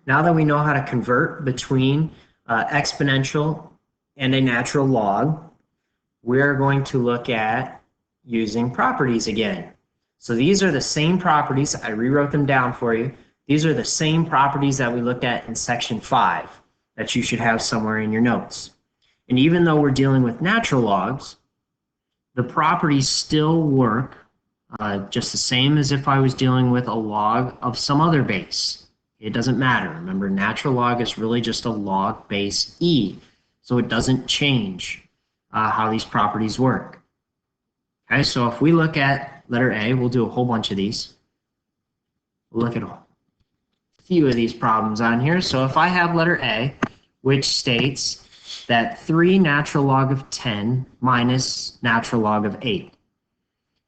now that we know how to convert between exponential and a natural log, we're going to look at using properties again. So these are the same properties. I rewrote them down for you. These are the same properties that we looked at in section 5 that you should have somewhere in your notes. And even though we're dealing with natural logs, the properties still work just the same as if I was dealing with a log of some other base. It doesn't matter. Remember, natural log is really just a log base e, so it doesn't change how these properties work. Okay, so if we look at letter A, we'll do a whole bunch of these. We'll look at a few of these problems on here. So if I have letter A, which states that 3 natural log of 10 minus natural log of 8.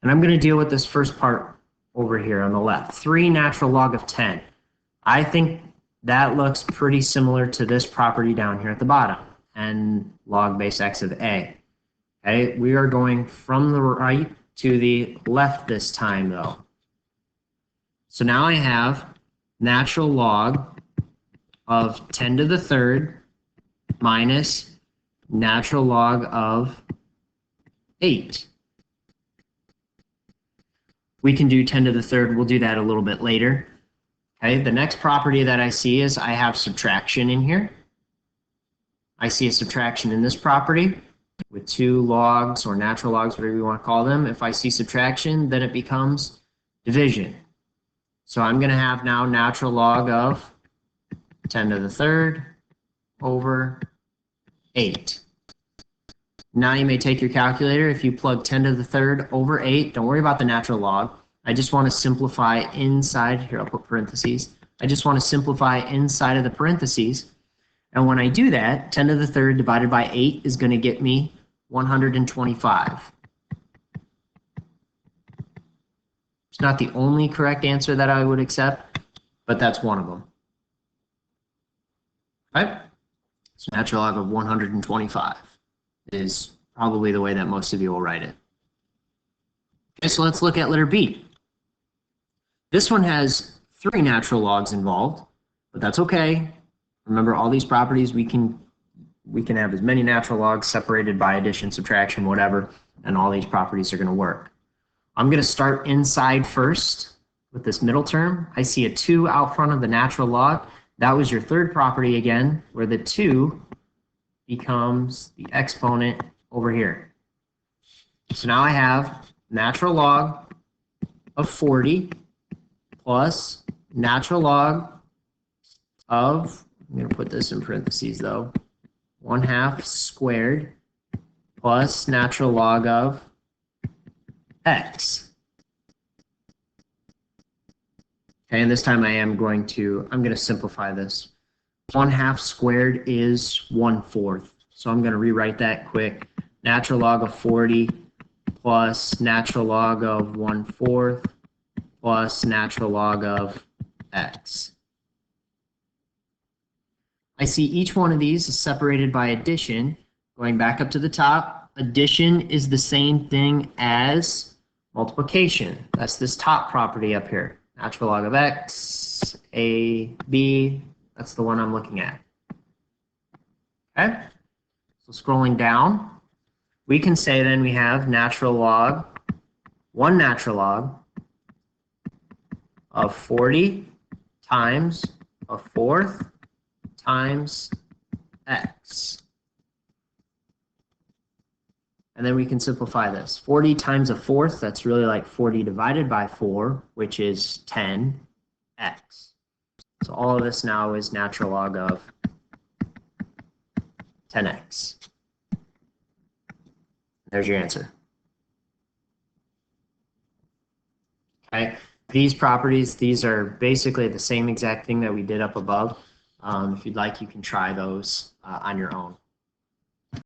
And I'm going to deal with this first part over here on the left. 3 natural log of 10. I think that looks pretty similar to this property down here at the bottom, n log base x of a. Okay, we are going from the right to the left this time, though. So now I have natural log of 10 to the third minus natural log of 8. We can do 10 to the third. We'll do that a little bit later. Okay, the next property that I see is I have subtraction in here. I see a subtraction in this property with 2 logs or natural logs, whatever you want to call them. If I see subtraction, then it becomes division. So I'm going to have now natural log of 10 to the third over 8. Now you may take your calculator. If you plug 10 to the third over 8, don't worry about the natural log. I just want to simplify inside. Here, I'll put parentheses. I just want to simplify inside of the parentheses. And when I do that, 10 to the third divided by 8 is going to get me 125. It's not the only correct answer that I would accept, but that's one of them. Right? So natural log of 125 is probably the way that most of you will write it. Okay, so let's look at letter B. This one has 3 natural logs involved, but that's okay. Remember, all these properties, we can have as many natural logs separated by addition, subtraction, whatever, and all these properties are going to work. I'm going to start inside first with this middle term. I see a 2 out front of the natural log. That was your third property again, where the 2 becomes the exponent over here. So now I have natural log of 40 plus natural log of, I'm going to put this in parentheses though, 1/2 squared plus natural log of x. Okay, and this time I'm going to simplify this. 1/2 squared is 1/4. So I'm going to rewrite that quick. Natural log of 40 plus natural log of 1/4 plus natural log of x. I see each one of these is separated by addition. Going back up to the top, addition is the same thing as multiplication. That's this top property up here. Natural log of x, a, b, that's the one I'm looking at. Okay, so scrolling down, we can say then we have natural log, 1 natural log of 40 times 1/4 times x. And then we can simplify this. 40 times 1/4, that's really like 40 divided by 4, which is 10x. So all of this now is natural log of 10x. There's your answer. Okay, these properties, these are basically the same exact thing that we did up above. If you'd like, you can try those on your own.